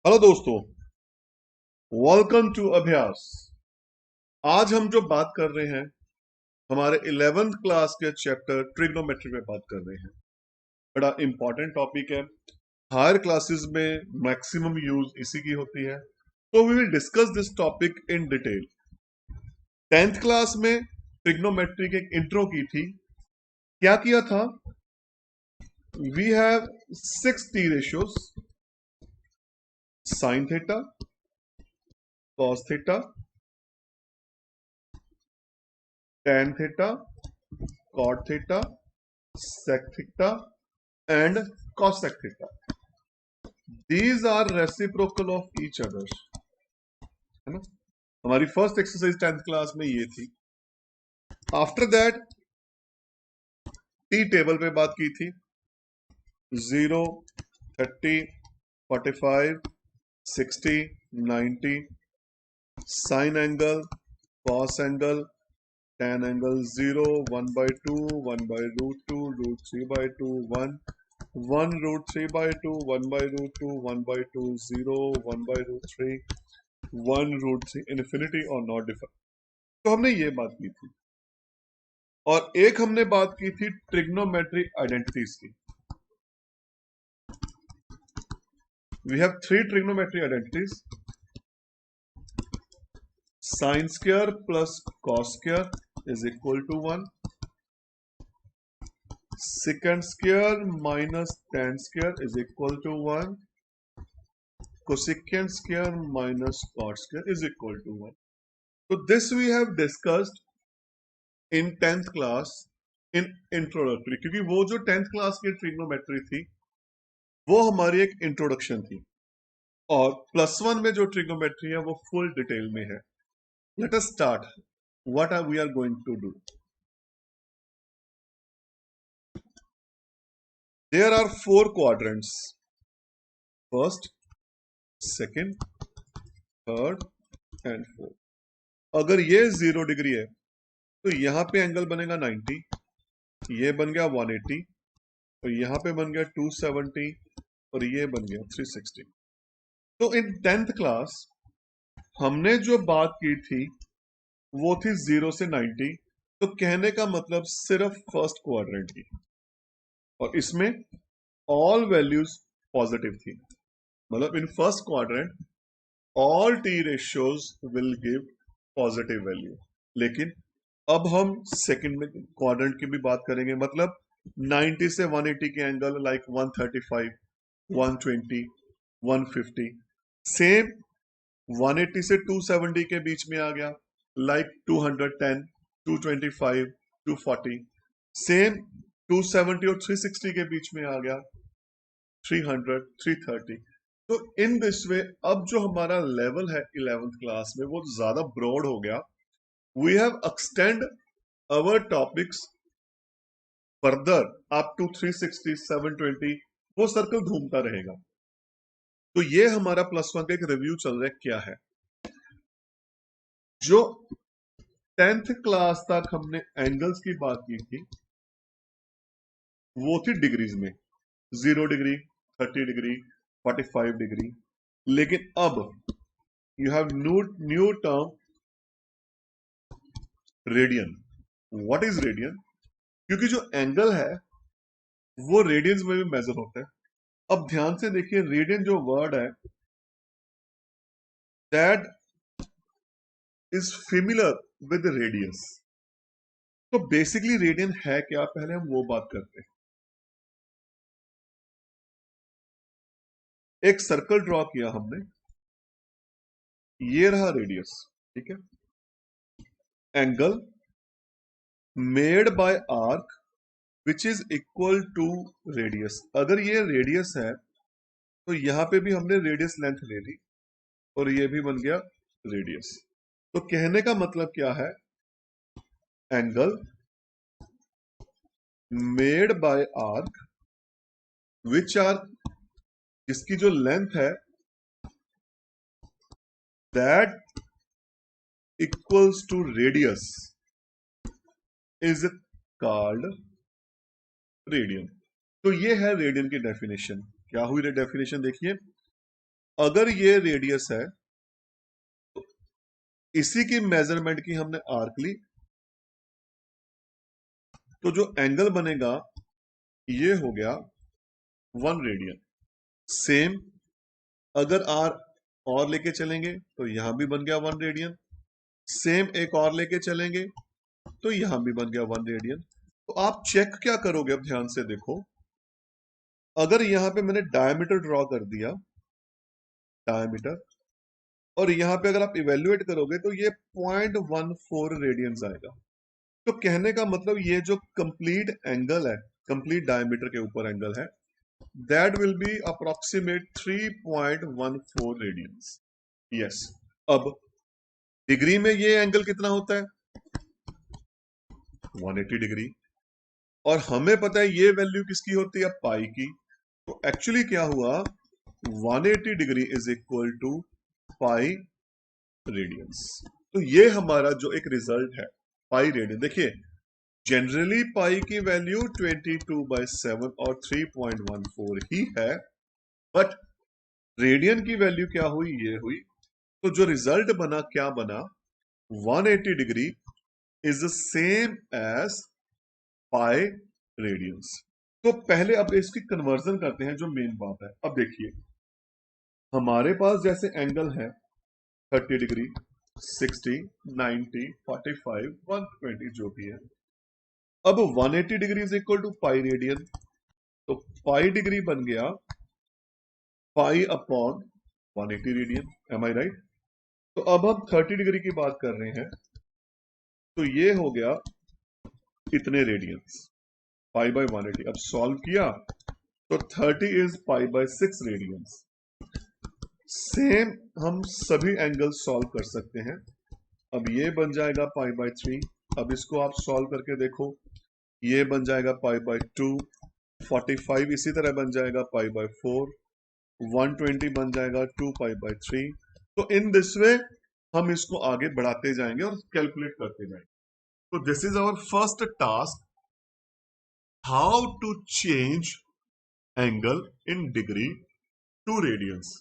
Hello दोस्तों, welcome to अभ्यास। आज हम जो बात कर रहे हैं हमारे 11th क्लास के चैप्टर ट्रिग्नोमेट्री में बात कर रहे हैं। बड़ा इंपॉर्टेंट टॉपिक है। हायर क्लासेस में मैक्सिमम यूज इसी की होती है, तो we will discuss this topic in detail. 10th class में ट्रिग्नोमेट्री की एक इंट्रो की थी। क्या किया था? We have 6 T ratios: sine theta, cos theta, tan theta, cot theta, sec theta and cosec theta. These are reciprocal of each other, है ना। हमारी फर्स्ट एक्सरसाइज 10th क्लास में ये थी। आफ्टर दैट टी टेबल पे बात की थी। 0, 30, 45, 60, 90, sign angle, cos angle, tan angle, 0, 1/2, 1/√2, √3/2, 1, 1√3/2, 1/√2, 1/2, 0, 1/√3, 1√3, infinity और नॉट डिफर। तो हमने ये बात की थी। और एक हमने बात की थी ट्रिग्नोमेट्री आइडेंटिटीज की। We have 3 trigonometry identities: sine square plus cos square is equal to 1, second square minus tan square is equal to 1, cosecant square minus cot square is equal to 1. So this we have discussed in 10th class in introductory, क्योंकि वो जो 10th class की trigonometry थी वो हमारी एक introduction थी, और +1 में जो ट्रिग्नोमेट्री है वो फुल डिटेल में है। Let us start. What are we are going to do? There are 4 quadrants: first, second, third and fourth. अगर ये 0 डिग्री है तो यहां पे एंगल बनेगा 90, ये बन गया 180, और यहां पे बन गया 270, और ये बन गया 360। तो इन 10th क्लास हमने जो बात की थी वो थी 0 से 90। तो कहने का मतलब सिर्फ फर्स्ट क्वाड्रेंट की, और इसमें ऑल वैल्यूज पॉजिटिव थी। मतलब in first quadrant all T ratios will give positive value. लेकिन अब हम सेकंड में क्वाड्रेंट की भी बात करेंगे। मतलब 90 से 180 के एंगल लाइक 135, 120, 150। सेम 180 से 270 के बीच में आ गया, लाइक 210, 225, 240। सेम 270 और 360 के बीच में आ गया, 300, 330। तो इन दिस वे अब जो हमारा लेवल है 11th क्लास में वो ज्यादा ब्रॉड हो गया। We have extend our topics further up to 360, 720। वो सर्कल घूमता रहेगा। तो ये हमारा +1 का एक रिव्यू चल रहा है। क्या है जो 10th क्लास तक हमने एंगल्स की बात की थी वो थी डिग्रीज में: 0 डिग्री, 30 डिग्री, 45 डिग्री। लेकिन अब you have new term radian. What is radian? क्योंकि जो एंगल है वो रेडियंस में भी मेजर होता है। अब ध्यान से देखिए, रेडियन जो वर्ड है that is similar with radius. तो बेसिकली रेडियन है क्या, पहले हम वो बात करते हैं। एक सर्कल ड्रॉ किया हमने, ये रहा रेडियस, ठीक है। Angle made by arc which is equal to radius. अगर ये रेडियस है तो यहां पे भी हमने रेडियस लेंथ ले ली, और ये भी बन गया रेडियस। तो कहने का मतलब क्या है? Angle made by arc which are, जिसकी जो लेंथ है that equals to radius is called radian. तो ये है रेडियन की डेफिनेशन। क्या हुई डेफिनेशन? देखिए, अगर ये रेडियस है तो इसी की मेजरमेंट की हमने आर्क ली, तो जो एंगल बनेगा ये हो गया 1 रेडियन। सेम अगर आर और लेके चलेंगे तो यहां भी बन गया 1 रेडियन। सेम एक और लेके चलेंगे तो यहां भी बन गया 1 रेडियन। तो आप चेक क्या करोगे, अब ध्यान से देखो। अगर यहां पे मैंने डायमीटर ड्रॉ कर दिया, डायमीटर, और यहां पे अगर आप इवेल्युएट करोगे तो ये 0.14 रेडियंस आएगा। तो कहने का मतलब ये जो कंप्लीट एंगल है, कंप्लीट डायमीटर के ऊपर एंगल है, that will be approximate 3.14 radians. Yes. अब डिग्री में ये एंगल कितना होता है? 180 डिग्री। और हमें पता है ये वैल्यू किसकी होती है? पाई की। तो एक्चुअली क्या हुआ, 180 degree is equal to pi radians. तो ये हमारा जो एक रिजल्ट है पाई रेडियन। देखिए जनरली पाई की वैल्यू 22/7 और 3.14 ही है, बट रेडियन की वैल्यू क्या हुई? ये हुई। तो जो रिजल्ट बना, क्या बना? 180 degree is the same as pi radians. तो पहले अब इसकी कन्वर्जन करते हैं, जो मेन बात है। अब देखिए हमारे पास जैसे एंगल है 30 डिग्री, 60, 90, 45, 120 जो भी है। अब 180 degree is equal to pi radian, तो पाई डिग्री बन गया pi upon 180 radian. Am I right? तो अब हम 30 डिग्री की बात कर रहे हैं, तो ये हो गया इतने रेडियंस, पाई बाय 180। अब सॉल्व किया तो 30 is pi by 6 radians. Same हम सभी एंगल सॉल्व कर सकते हैं। अब ये बन जाएगा पाई बाय 3। अब इसको आप सॉल्व करके देखो, ये बन जाएगा पाई बाय 2, 45 इसी तरह बन जाएगा पाई बाय 4, 120 बन जाएगा 2 पाई बाय 3। तो इन दिस वे हम इसको आगे बढ़ाते जाएंगे और कैलकुलेट करते जाएंगे। तो this is our first task, how to change angle in degree to radians.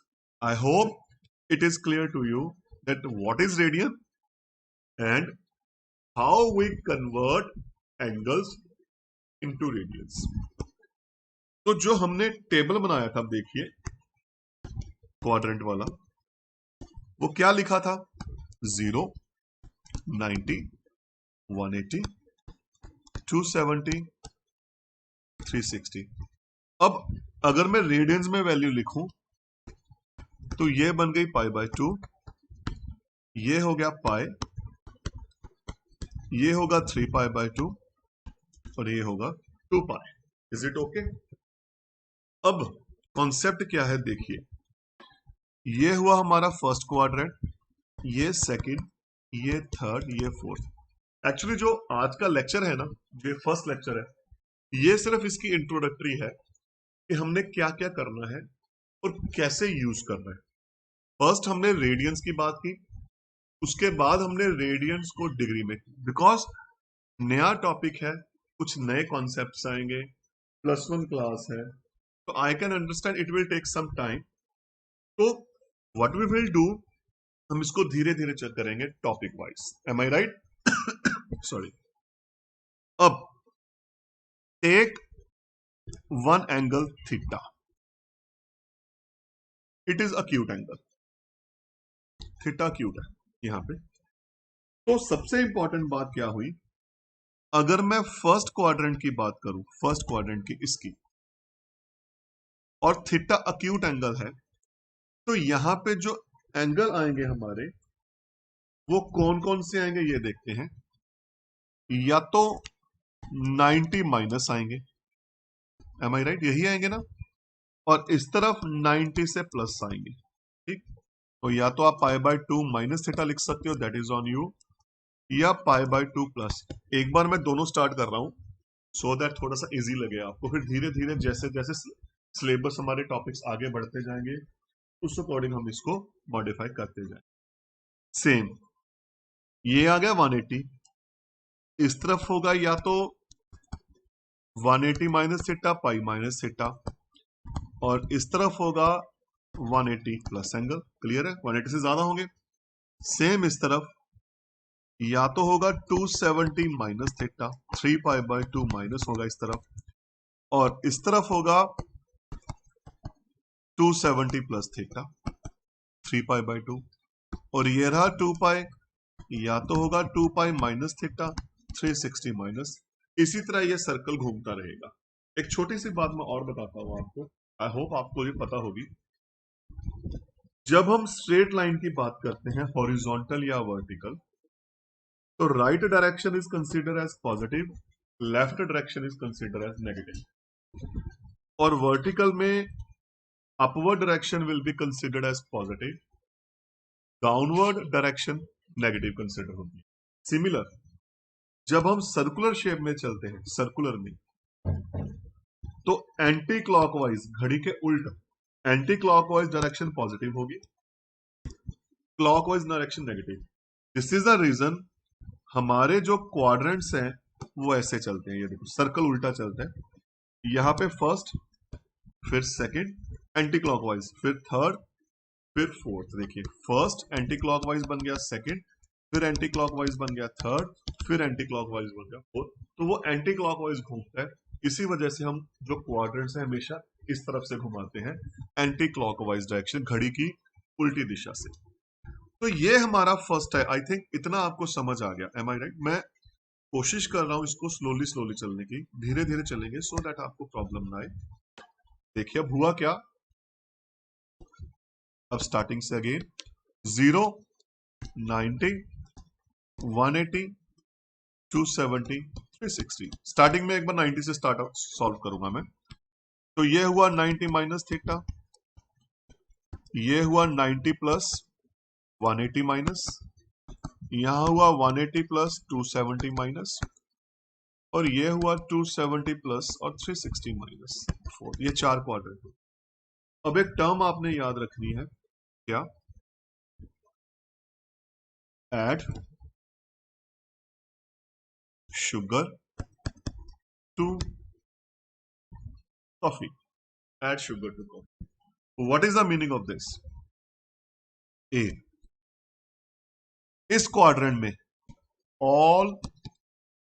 I hope it is clear to you that what is radian and how we convert angles into radians. तो जो हमने table बनाया था, देखिए quadrant वाला, वो क्या लिखा था? 0, 90, 180, 270, 360। अब अगर मैं रेडियंस में वैल्यू लिखूं तो ये बन गई पाई बाय 2, ये हो गया पाई, ये होगा 3 पाई बाय 2 और ये होगा 2 पाई। Is it okay? अब कॉन्सेप्ट क्या है, देखिए ये हुआ हमारा फर्स्ट क्वाड्रेंट, ये सेकंड, ये थर्ड, ये फोर्थ। एक्चुअली जो आज का लेक्चर है ना, जो फर्स्ट लेक्चर है, ये सिर्फ इसकी इंट्रोडक्टरी है कि हमने क्या क्या करना है और कैसे यूज करना है। फर्स्ट हमने रेडियंस की बात की, उसके बाद हमने रेडियंस को डिग्री में, बिकॉज नया टॉपिक है, कुछ नए कॉन्सेप्ट्स आएंगे, +1 क्लास है, तो I can understand it will take some time. तो व्हाट वी विल डू, हम इसको धीरे धीरे चेक करेंगे topic wise. Am I right? Sorry. अब take one angle theta, it is acute angle, theta cute है यहां पे। तो सबसे इंपॉर्टेंट बात क्या हुई, अगर मैं फर्स्ट क्वाड्रेंट की बात करूं, फर्स्ट क्वाड्रेंट की इसकी, और थीटा अक्यूट एंगल है, तो यहां पे जो एंगल आएंगे हमारे, वो कौन कौन से आएंगे ये देखते हैं। या तो 90 माइनस आएंगे, एम आई राइट? यही आएंगे ना। और इस तरफ 90 से प्लस आएंगे, ठीक। तो या तो आप पाई बाय 2 माइनस थीटा लिख सकते हो, दैट इज ऑन यू, या पाई बाय 2 प्लस। एक बार मैं दोनों स्टार्ट कर रहा हूं सो दैट थोड़ा सा इजी लगे आपको, फिर धीरे धीरे जैसे जैसे सिलेबस हमारे टॉपिक्स आगे बढ़ते जाएंगे उस अकॉर्डिंग हम इसको मॉडिफाई करते जाएंगे। सेम ये आ गया 180, इस तरफ होगा या तो 180 minus theta, pi minus theta, और इस तरफ होगा 180 प्लस एंगल, क्लियर है, 180 से ज्यादा होंगे। सेम इस तरफ या तो होगा 270 माइनस थीटा, 3π/2 माइनस होगा इस तरफ, और इस तरफ होगा 270 प्लस थीटा 3π/2, और ये रहा 2π, या तो होगा 2π माइनस थीटा 360 माइनस। इसी तरह ये सर्कल घूमता रहेगा। एक छोटी सी बात मैं और बताता हूं आपको, आई होप आपको ये पता होगी। जब हम स्ट्रेट लाइन की बात करते हैं, हॉरिजॉन्टल या वर्टिकल, तो right direction is consider as positive, left direction is consider as negative, और वर्टिकल में upward direction will be considered as positive, downward direction negative consider होगी। सिमिलर जब हम सर्कुलर शेप में चलते हैं, सर्कुलर में, तो एंटी क्लॉकवाइज, घड़ी के उल्ट, एंटी क्लॉकवाइज डायरेक्शन पॉजिटिव होगी, clockwise direction negative. This is the reason हमारे जो क्वाड्रेंट्स हैं वो ऐसे चलते हैं। ये देखो सर्कल उल्टा चलता है, यहां पे फर्स्ट, फिर सेकंड एंटी क्लॉकवाइज, फिर थर्ड, फिर फोर्थ। देखिए फर्स्ट एंटी क्लॉकवाइज बन गया, सेकंड, फिर एंटी क्लॉकवाइज बन गया थर्ड, फिर एंटी क्लॉकवाइज बन गया फोर्थ। तो वो एंटी क्लॉकवाइज घूमता है, इसी वजह से हम जो क्वाड्रेंट्स हैं हमेशा इस तरफ से घुमाते हैं, एंटी क्लॉकवाइज डायरेक्शन, घड़ी की उल्टी दिशा से। तो ये हमारा फर्स्ट है। आई थिंक इतना आपको समझ आ गया, एम आई राइट? मैं कोशिश कर रहा हूं इसको स्लोली स्लोली चलने की, धीरे धीरे चलेंगे सो दैट आपको प्रॉब्लम ना आए। देखिए अब हुआ क्या, अब स्टार्टिंग से अगेन 0, 90, 180, 270, 360। स्टार्टिंग में एक बार 90 से स्टार्ट सॉल्व करूंगा मैं। तो ये हुआ 90 माइनस थीटा, ये हुआ 90 प्लस 180 माइनस, यहां हुआ 180 प्लस 270 माइनस, और ये हुआ 270 प्लस और 360 माइनस 4। ये चार क्वाड्रेंट। अब एक टर्म आपने याद रखनी है, क्या? Add sugar to coffee, add sugar to coffee. What is the meaning of this? A, इस क्वाड्रेंट में all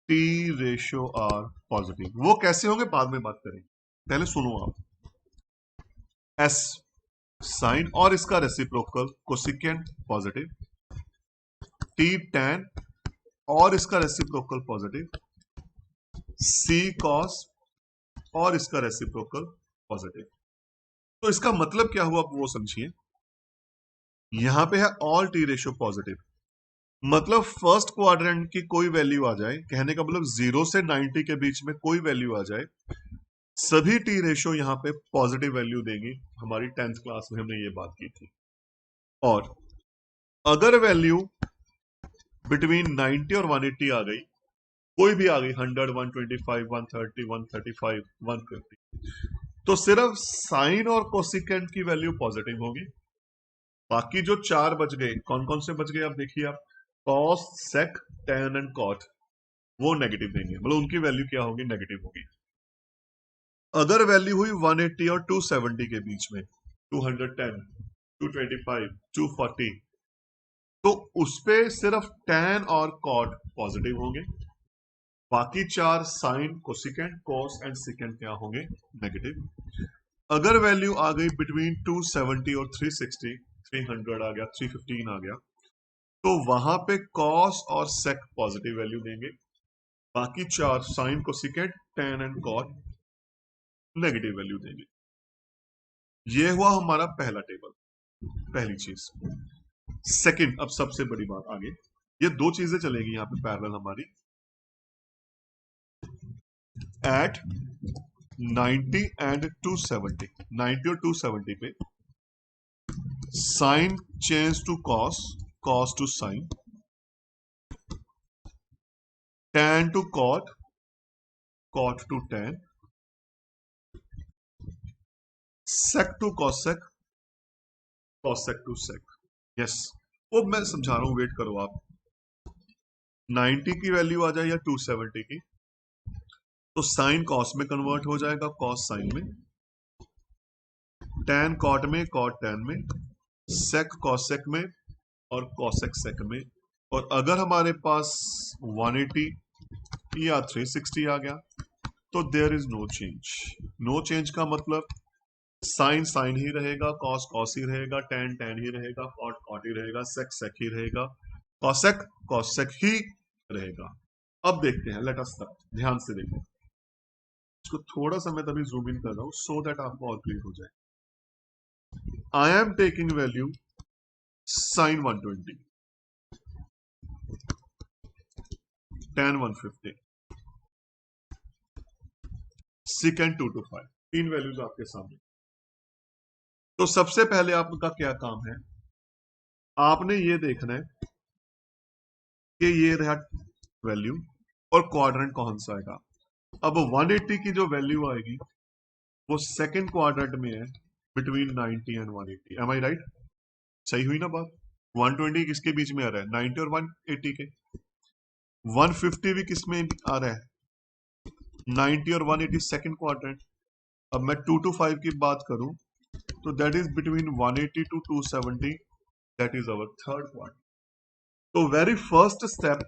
T ratio are positive. वो कैसे होंगे बाद में बात करेंगे, पहले सुनो आप। एस साइन और इसका reciprocal cosecant positive, T tan और इसका रेसिप्रोकल पॉजिटिव, सी कॉस और इसका रेसिप्रोकल पॉजिटिव। तो इसका मतलब क्या हुआ आप वो समझिए। यहां पे है ऑल टी रेशियो पॉजिटिव, मतलब फर्स्ट क्वाड्रेंट की कोई वैल्यू आ जाए, कहने का मतलब 0 से 90 के बीच में कोई वैल्यू आ जाए, सभी टी रेशियो यहां पे पॉजिटिव वैल्यू देंगी। हमारी 10th क्लास में हमने ये बात की थी। और अगर वैल्यू बिटवीन 90 और 180 आ गई, कोई भी आ गई, 100, 125, 130, 135, 150, तो सिर्फ साइन और कोसिकेंट की वैल्यू पॉजिटिव होगी। बाकी जो चार बच गए, कौन कौन से बच गए आप देखिए आप, cos, sec, tan and cot, वो नेगेटिव देंगे, मतलब उनकी वैल्यू क्या होगी? नेगेटिव होगी। अगर वैल्यू हुई 180 और 270 के बीच में, 210, 225, 240, तो उसपे सिर्फ टैन और कॉट पॉजिटिव होंगे, बाकी चार sine, cosecant, cos and secant क्या होंगे? नेगेटिव। अगर वैल्यू आ गई बिटवीन 270 और 360, 300 आ गया, 315 आ गया, तो वहां पे कॉस और सेक पॉजिटिव वैल्यू देंगे, बाकी चार sine, cosecant, tan and cot negative value देंगे। ये हुआ हमारा पहला टेबल, पहली चीज। सेकंड, अब सबसे बड़ी बात आगे, ये दो चीजें चलेगी यहां पे पैरेलल हमारी। एट 90 एंड 270, 90 और 270 पे sine change to cos, cos to sine, tan to cot, cot to tan, sec to cosec, cosec to sec. Yes, वो मैं समझा रहा हूं, वेट करो आप। 90 की वैल्यू आ जाए या 270 की, तो साइन कॉस में कन्वर्ट हो जाएगा, कॉस साइन में, टैन कॉट में, कॉट टैन में, सेक कॉसेक में और कॉसेक सेक में। और अगर हमारे पास 180 या 360 आ गया तो there is no change. No change का मतलब साइन साइन ही रहेगा, कॉस कॉस ही रहेगा, टैन टैन ही रहेगा, कॉट कॉट ही रहेगा, सेक सेक ही रहेगा, कॉसेक कॉसेक ही रहेगा। अब देखते हैं, लेट अस स्टार्ट। ध्यान से देखें इसको, थोड़ा सा मैं तभी जूम इन कर रहा हूं सो दैट आपको और क्लियर हो जाए। I am taking value sine 120, tan 150, second 225, तीन वैल्यूज आपके सामने। तो सबसे पहले आपका क्या काम है, आपने ये देखना है कि ये रहा वैल्यू और क्वाड्रेंट कौन सा आएगा। अब 180 की जो वैल्यू आएगी वो सेकंड क्वाड्रेंट में है, between 90 and 180। Am I right? सही हुई ना बात? 120 किसके बीच में आ रहा है? 90 और 180 के। 150 भी किस में आ रहा है? 90 और 180 सेकंड क्वाड्रेंट। अब मैं 225 की बात करूं तो that is between 180 to 270, that is our third quadrant. तो वेरी फर्स्ट स्टेप,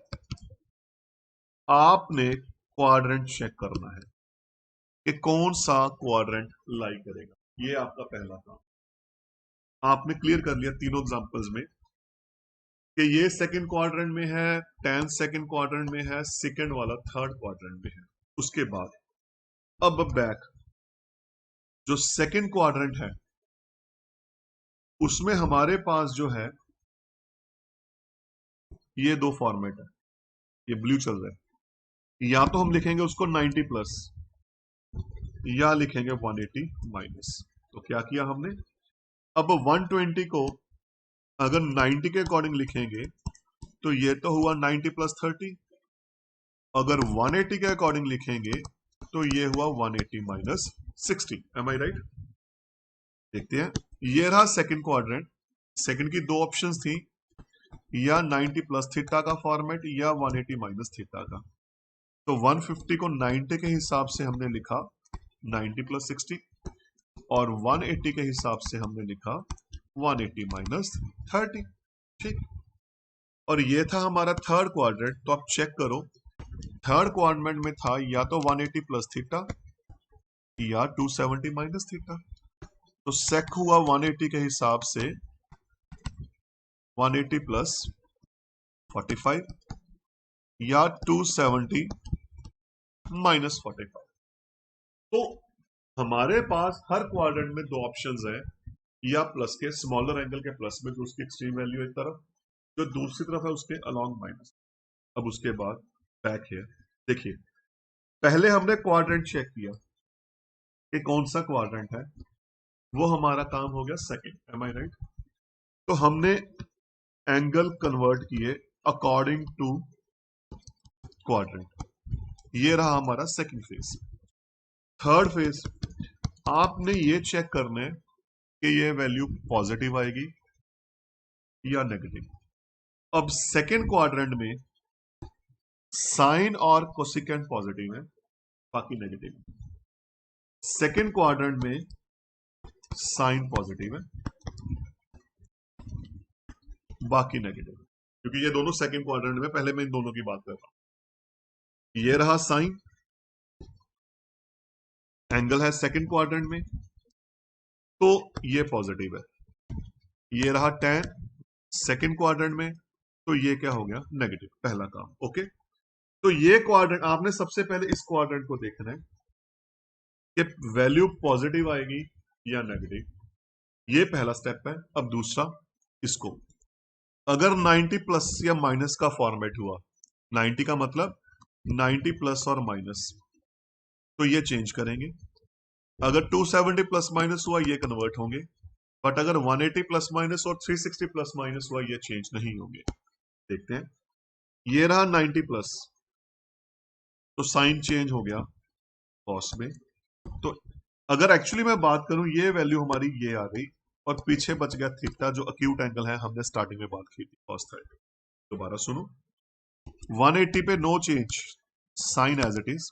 आपने क्वाड्रेंट चेक करना है कि कौन सा क्वाड्रेंट लाई करेगा। ये आपका पहला काम। आपने क्लियर कर लिया तीनों एग्जांपल्स में कि ये सेकंड क्वाड्रेंट में है, 10 सेकंड क्वाड्रेंट में है, सेकंड वाला थर्ड क्वाड्रेंट में है। उसके बाद अब बैक, जो सेकंड क्वाड्रेंट है उसमें हमारे पास जो है ये दो फॉर्मेट है, ये ब्लू चल रहा है। या तो हम लिखेंगे उसको 90 प्लस या लिखेंगे 180 माइनस। तो क्या किया हमने, अब 120 को अगर 90 के अकॉर्डिंग लिखेंगे तो ये तो हुआ 90 प्लस 30। अगर 180 के अकॉर्डिंग लिखेंगे तो ये हुआ 180 माइनस 60। M I right? देखते हैं, ये रहा सेकंड क्वाड्रेंट। सेकंड की दो ऑप्शंस थी, या 90 प्लस थीटा का फॉर्मेट या 180 माइनस थीटा का। तो 150 को 90 के हिसाब से हमने लिखा 90 प्लस 60 और 180 के हिसाब से हमने लिखा 180 माइनस 30। ठीक, और ये था हमारा थर्ड क्वाड्रेंट। तो आप चेक करो, थर्ड क्वाड्रेंट में था या तो 180 प्लस थीटा या 270 माइनस थीटा। तो सेक हुआ 180 के हिसाब से 180 प्लस 45 या 270 माइनस 45। तो हमारे पास हर क्वाड्रेंट में दो ऑप्शंस हैं, या प्लस के, स्मॉलर एंगल के प्लस में जो उसकी एक्सट्रीम वैल्यू एक तरफ, जो दूसरी तरफ है उसके अलोंग माइनस। अब उसके बाद बैक है, देखिए पहले हमने क्वाड्रेंट चेक किया कि कौन सा क्वाड्रेंट है, वो हमारा काम हो गया सेकंड। M I right? तो हमने एंगल कन्वर्ट किए अकॉर्डिंग टू क्वाड्रेंट। ये रहा हमारा सेकंड फेज। थर्ड फेज, आपने ये चेक करना है कि ये वैल्यू पॉजिटिव आएगी या नेगेटिव। अब सेकंड क्वाड्रेंट में साइन और कोसिकेंट पॉजिटिव है, बाकी नेगेटिव। सेकंड क्वाड्रेंट में साइन पॉजिटिव है, बाकी नेगेटिव, क्योंकि ये दोनों सेकंड क्वाड्रेंट में। पहले मैं इन दोनों की बात कर रहा हूं। ये रहा साइन, एंगल है सेकंड क्वाड्रेंट में, तो ये पॉजिटिव है। ये रहा टैन, सेकंड क्वाड्रेंट में, तो ये क्या हो गया? नेगेटिव। पहला काम ओके। तो ये क्वाड्रेंट, आपने सबसे पहले इस क्वाड्रेंट को देखना है कि वैल्यू पॉजिटिव आएगी या नेगेटिव। ये पहला स्टेप है। अब दूसरा, इसको अगर 90 प्लस या माइनस का फॉर्मेट हुआ, 90 का मतलब 90 प्लस और माइनस, तो ये चेंज करेंगे। अगर 270 प्लस माइनस हुआ ये कन्वर्ट होंगे, बट अगर 180 प्लस माइनस और 360 प्लस माइनस हुआ ये चेंज नहीं होंगे। देखते हैं, ये रहा 90 प्लस, तो साइन चेंज हो गया कॉस में। तो अगर एक्चुअली मैं बात करूं, ये वैल्यू हमारी ये आ गई और पीछे बच गया थीटा, जो अक्यूट एंगल है, हमने स्टार्टिंग में बात की थी कॉस थीटा। दोबारा सुनो, 180 पे no change, sine as it is.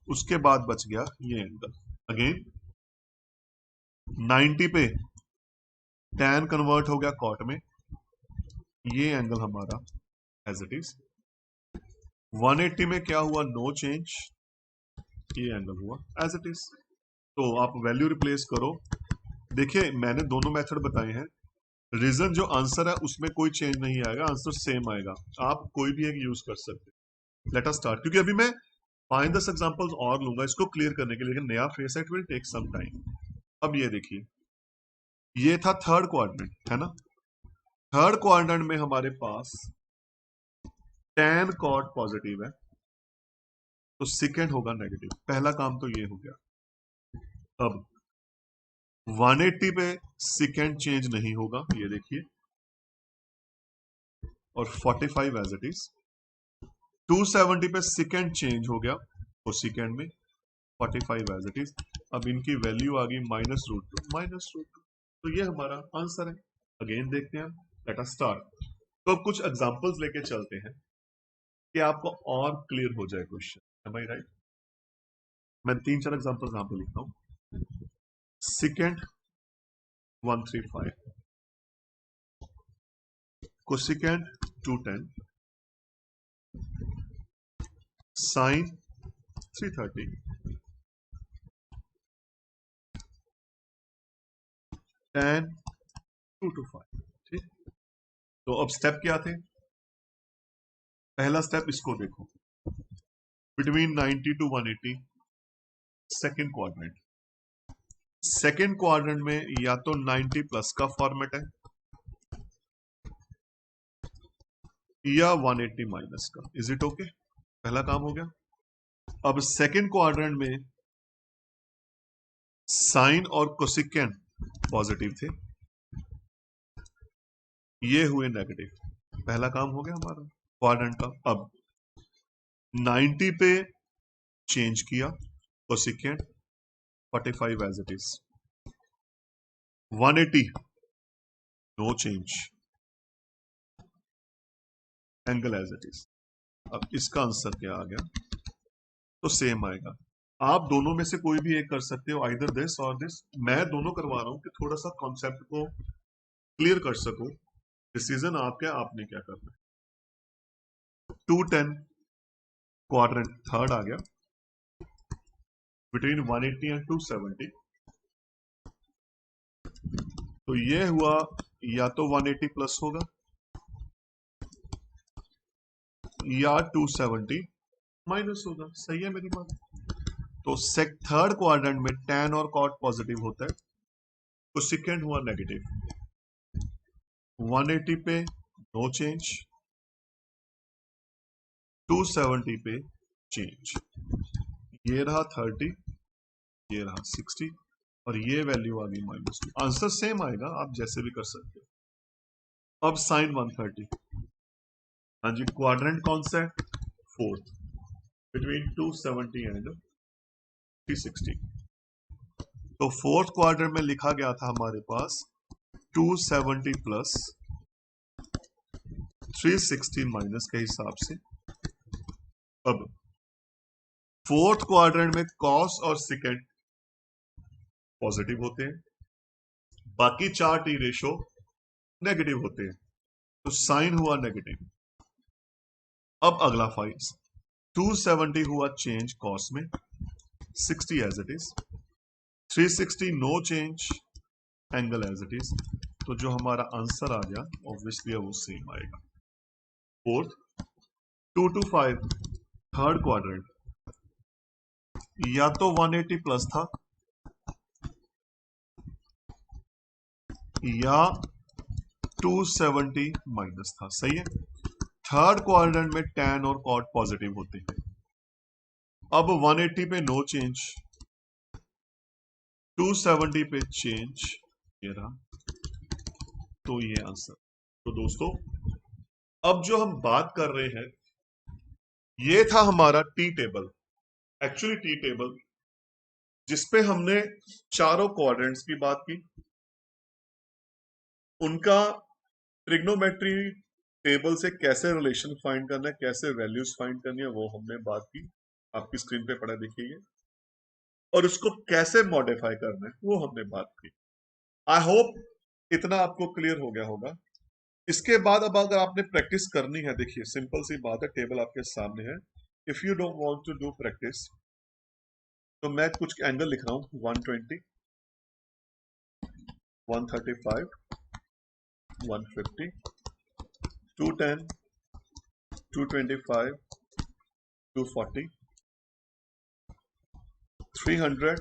उसके बाद बच गया ये एंगल। अगेन 90 पे tan कन्वर्ट हो गया cot में, ये एंगल हमारा एज इट इज। 180 में क्या हुआ, नो चेंज, ये एंगल हुआ एज इट इज। तो आप वैल्यू रिप्लेस करो। देखिए मैंने दोनों मेथड बताए हैं, रीजन जो आंसर है उसमें कोई चेंज नहीं आएगा, आंसर सेम आएगा, आप कोई भी एक यूज कर सकते हैं। लेट अस स्टार्ट, क्योंकि अभी मैं 5-10 एग्जांपल्स और लूंगा इसको क्लियर करने के लिए, लेकिन नया फेस है, it will take some time. अब ये देखिए, ये था थर्ड क्वाड्रेंट है ना, थर्ड क्वाड्रेंट में हमारे पास tan cot पॉजिटिव है, तो सेकेंड होगा नेगेटिव। पहला काम तो ये हो गया। अब 180 पे सेकेंड चेंज नहीं होगा, ये देखिए, और 45 एज इट इज। 270 पे सेकेंड चेंज हो गया, और सेकेंड में 45 एज इट इज। अब इनकी वैल्यू आ गई -√2, -√2। तो ये हमारा आंसर है। अगेन देखते हैं, लेट अस स्टार्ट। तो अब कुछ एग्जांपल्स लेके चलते हैं कि आपको और क्लियर हो जाए क्वेश्चन। M I right? मैं 3-4 एग्जांपल्स यहां पे लिखता हूं। Second 135, cosecant 210, sine 330, tan 225। ठीक, तो अब स्टेप क्या थे? पहला स्टेप इसको देखो, between 90 to 180, second quadrant. Second quadrant में या तो 90 प्लस का फॉर्मेट है या 180 माइनस का। Is it okay? पहला काम हो गया। अब सेकेंड क्वाड्रेंट में साइन और कोसेकेंड पॉजिटिव थे, ये हुए नेगेटिव। पहला काम हो गया हमारा क्वाड्रेंट का। अब 90 पे चेंज किया, cosecant 45 as it is. 180 no change, angle as it is. अब इसका आंसर क्या आ गया? तो सेम आएगा। आप दोनों में से कोई भी एक कर सकते हो, आइदर दिस और दिस। मैं दोनों करवा रहा हूं कि थोड़ा सा कॉन्सेप्ट को क्लियर कर सको। डिसीजन आपका, आपने क्या करना है। 210 क्वाड्रेंट थर्ड आ गया, बिटवीन 180 एंड 270। तो ये हुआ, या तो 180 प्लस होगा या 270 माइनस होगा। सही है मेरी बात? तो थर्ड क्वाड्रेंट में tan और cot पॉजिटिव होता है, तो सेकेंड हुआ नेगेटिव। 180 पे नो चेंज, 270 पे चेंज। ये रहा 30, ये रहा 60, और ये वैल्यू आ गई -2। आंसर सेम आएगा, आप जैसे भी कर सकते हो। अब साइन 130, हाँ जी, क्वाड्रेंट कौन सा है? Fourth, between 270 and 360। तो फोर्थ क्वाड्रेंट में लिखा गया था हमारे पास 270 प्लस 360 माइनस के हिसाब से। अब फोर्थ क्वाड्रेंट में कॉस और सेकेंड पॉजिटिव होते हैं, बाकी 4 टी रेशो नेगेटिव होते हैं, तो साइन हुआ नेगेटिव। अब अगला फाइज, 270 हुआ चेंज कॉस में, 60 as it is, 360 no change, angle as it is. तो जो हमारा आंसर आ गया ऑब्वियसली वो सेम आएगा। फोर्थ 225 थर्ड क्वाड्रेंट, या तो 180 प्लस था या 270 माइनस था। सही है, थर्ड क्वाड्रेंट में tan और cot पॉजिटिव होते हैं। अब 180 पे नो चेंज, 270 पे चेंज, ये रहा, तो ये आंसर। तो दोस्तों अब जो हम बात कर रहे हैं, ये था हमारा tea table. Actually tea table जिसपे हमने चारों क्वाड्रेंट्स की बात की, उनका ट्रिग्नोमेट्री टेबल से कैसे रिलेशन फाइंड करना है, कैसे वैल्यूज फाइंड करनी है, वो हमने बात की। आपकी स्क्रीन पे पड़ा देखिए। और उसको कैसे मॉडिफाई करना है वो हमने बात की। आई होप इतना आपको क्लियर हो गया होगा। इसके बाद अब अगर आपने प्रैक्टिस करनी है, देखिए सिंपल सी बात है, टेबल आपके सामने है। If you don't want to do practice तो मैं कुछ एंगल लिख रहा हूं, 120, 135, 150, 210, 225, 240, 300,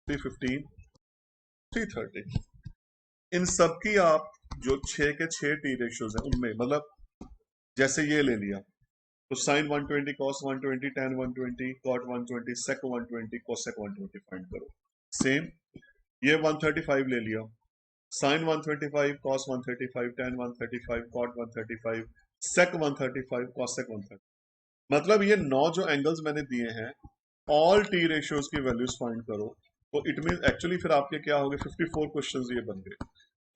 315, 330। इन सब की आप जो 6 के 6 टी रेशियोज है उनमें, मतलब जैसे ये ले लिया तो साइन 120, कॉस 120, tan 120, कॉट 120, सेक 120, कोसेक 120 फाइंड करो। सेम ये 135 ले लिया, साइन 125, कॉस 135, tan 135, कॉट 135, सेक 135, कोसेक 135। मतलब ये 9 जो एंगल्स मैंने दिए हैं, ऑल टी रेशियोज की वैल्यूज फाइंड करो। तो इट मीन एक्चुअली फिर आपके क्या हो गए, 54 क्वेश्चंस ये बन गए।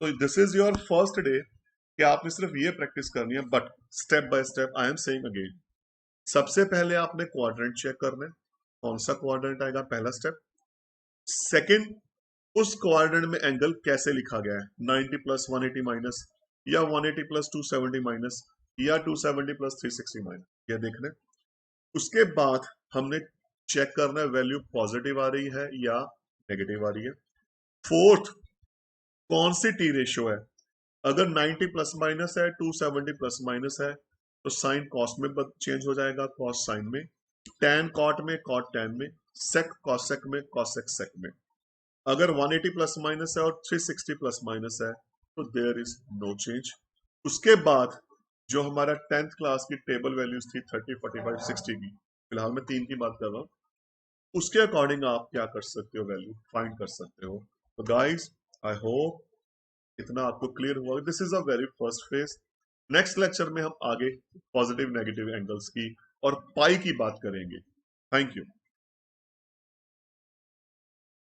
तो this is your first day कि आपने सिर्फ ये प्रैक्टिस करनी है, but step by step I am saying again. सबसे पहले आपने क्वाड्रेंट चेक करना है, कौन सा क्वाड्रेंट आएगा, पहला स्टेप। सेकंड, उस क्वाड्रेंट में एंगल कैसे लिखा गया है, 90 प्लस 180 माइनस, या 180 प्लस 270 माइनस, या 270 प्लस 360 माइनस, ये देखना है। उसके बाद हमने चेक करना है वैल्यू पॉजिटिव आ रही है या नेगेटिव आ रही है। फोर्थ, कौन सी टी रेशियो है, अगर 90 प्लस माइनस है, 270 प्लस माइनस है, तो साइन कॉस में चेंज हो जाएगा, कॉस साइन में, टैन कॉट में, कॉट टैन में, सेक कॉसेक में, कॉसेक सेक में। अगर 180 प्लस माइनस है और 360 प्लस माइनस है तो देयर इज नो चेंज। उसके बाद जो हमारा 10th क्लास की टेबल वैल्यूज थी 30, 45, 60 की, फिलहाल मैं 3 की बात कर रहा हूं, उसके अकॉर्डिंग आप क्या कर सकते हो, वैल्यू फाइंड कर सकते हो। तो गाइस आई होप इतना आपको क्लियर हुआ। This is a very first phase. Next lecture में हम आगे पॉजिटिव नेगेटिव एंगल्स की और पाई की बात करेंगे। Thank you.